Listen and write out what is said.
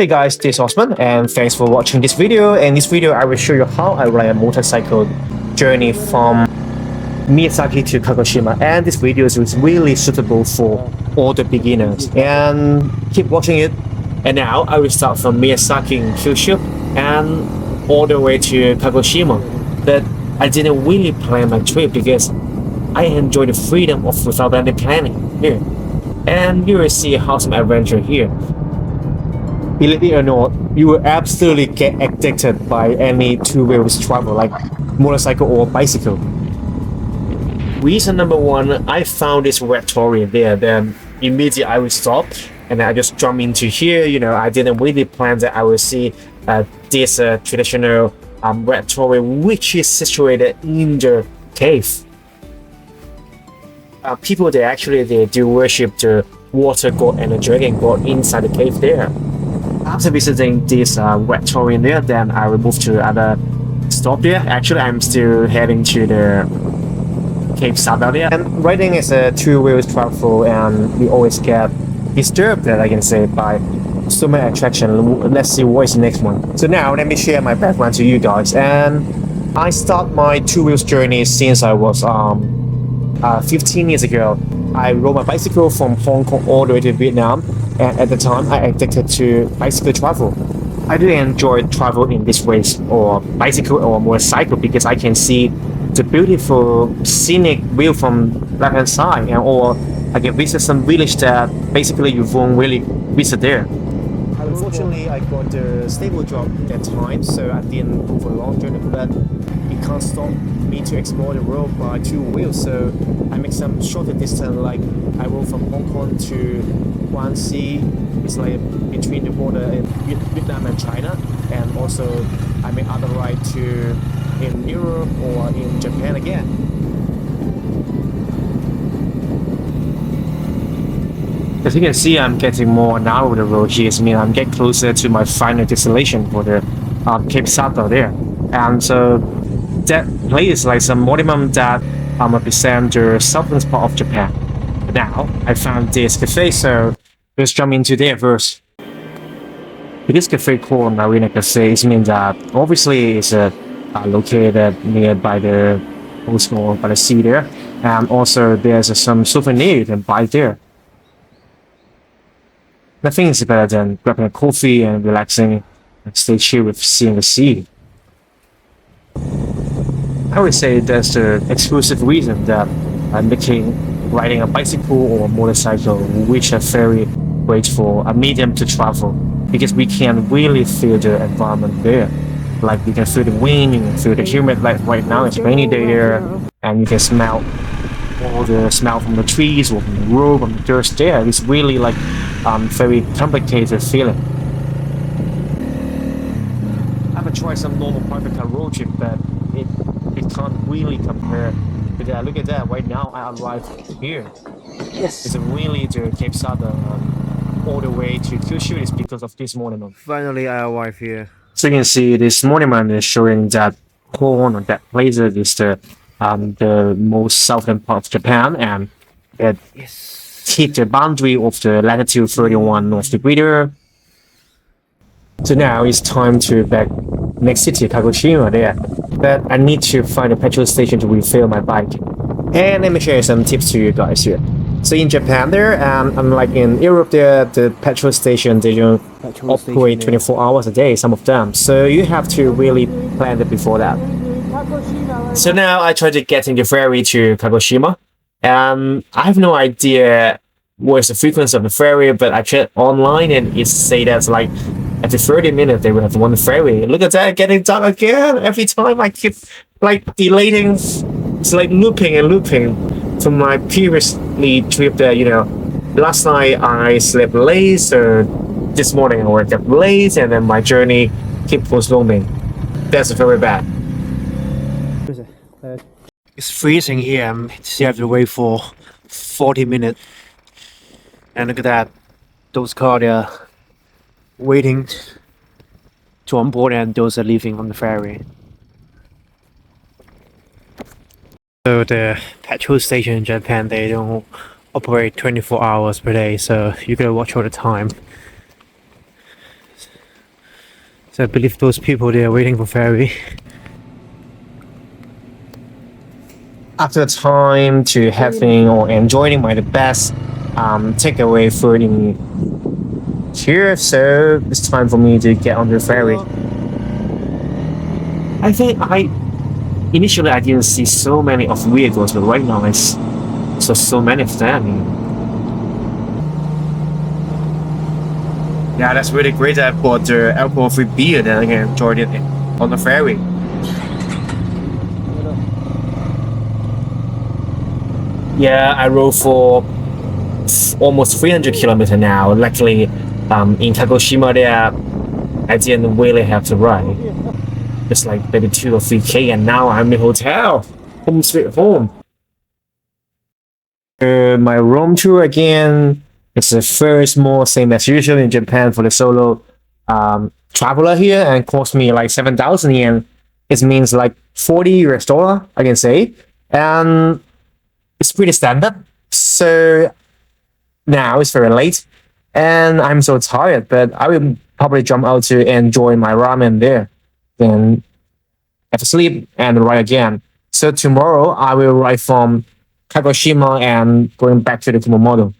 Hey guys, this is Osman and thanks for watching this video. In this video, I will show you how I ride a motorcycle journey from Miyazaki to Kagoshima, and this video is really suitable for all the beginners, and keep watching it. And now I will start from Miyazaki in Kyushu and all the way to Kagoshima. But I didn't really plan my trip because I enjoy the freedom of without any planning here. And you will see awesome adventure here. Believe it or not, you will absolutely get addicted by any two-wheels travel like motorcycle or bicycle. Reason number one, I found this red Torii there, then immediately I will stop and I just jump into here. I didn't really plan that I will see this traditional red Torii, which is situated in the cave. People they do worship the water god and the dragon god inside the cave there. After visiting this red Torii there, then I will move to other stop there. Actually, I'm still heading to the Cave Sata there. And riding is a two-wheels travel, and we always get disturbed, I can say, by so many attractions. Let's see what is the next one. So now let me share my background to you guys. And I start my two-wheels journey since I was 15 years ago. I rode my bicycle from Hong Kong all the way to Vietnam, and at the time I addicted to bicycle travel. I do enjoy travel in this ways, or bicycle or motorcycle, because I can see the beautiful scenic view from left hand side, or I can visit some village that basically you won't really visit there. Unfortunately, I got a stable job at that time, so I didn't go for a long journey, but it can't stop me to explore the world by two wheels. So I make some shorter distance, like I rode from Hong Kong to Guangxi. It's like between the border in Vietnam and China, and also I make other ride to in Europe or in Japan again. As you can see, I'm getting more narrow the road here. I mean, I'm getting closer to my final destination for the Cape Sata there. And so that place is like some monument that represent the southern part of Japan. But now I found this cafe, so let's jump into there first. This cafe called Marina Cafe means that obviously it's located nearby the coastal by the sea there, and also there's some souvenir you can buy there. Nothing is better than grabbing a coffee and relaxing and stay chill with seeing the sea. I would say that's the exclusive reason that I'm making riding a bicycle or a motorcycle, which are very great for a medium to travel, because we can really feel the environment there. Like you can feel the wind, you can feel the humid, like right now it's rainy day there, and you can smell all the smell from the trees or from the road, from the dirt there. It's really like very complicated feeling. I've tried some normal private car road trip, but it can't really compare with that. Look at that, right now I arrived here. Yes. It's really the Cape Sata all the way to Kyushu is because of this monument. Finally, I arrived here. So you can see this monument is showing that corner, that place is the most southern part of Japan, and it hit the boundary of the latitude 31 North degree there. So now it's time to back next city, Kagoshima there. But I need to find a petrol station to refill my bike. And let me share some tips to you guys here. So in Japan there, unlike in Europe there, the petrol station, they don't operate 24 hours a day, some of them. So you have to really plan it before that. So now I try to get in the ferry to Kagoshima. I have no idea what is the frequency of the ferry, but I checked online and it say that's like every 30 minutes they will have one ferry. Look at that, getting dark again. Every time I keep like delaying, it's like looping and looping from my previously trip there. Last night I slept late, so this morning I woke up late, and then my journey keep postponing. That's very bad. It's freezing here, and you have to wait for 40 minutes. And look at that, those cars are waiting to onboard, and those are leaving on the ferry. So the petrol station in Japan, they don't operate 24 hours per day, so you gotta watch all the time. So I believe those people they are waiting for ferry. After the time to having or enjoying my the best takeaway food in here, so it's time for me to get on the ferry. I think initially I didn't see so many of vehicles, but right now it's so many of them. Yeah, that's really great that I bought the alcohol-free beer that I can enjoy it on the ferry. Yeah, I rode for almost 300 kilometers now. Luckily, in Kagoshima there, I didn't really have to ride. Just like maybe 2 or 3K, and now I'm in the hotel. Home sweet home. My room tour again. It's the first more same as usual in Japan for the solo traveler here, and cost me like 7,000 yen. It means like 40 US dollar, I can say, and it's pretty standard. So now it's very late, and I'm so tired, but I will probably jump out to enjoy my ramen there. Then have a sleep and ride again. So tomorrow I will ride from Kagoshima and going back to the Kumamoto.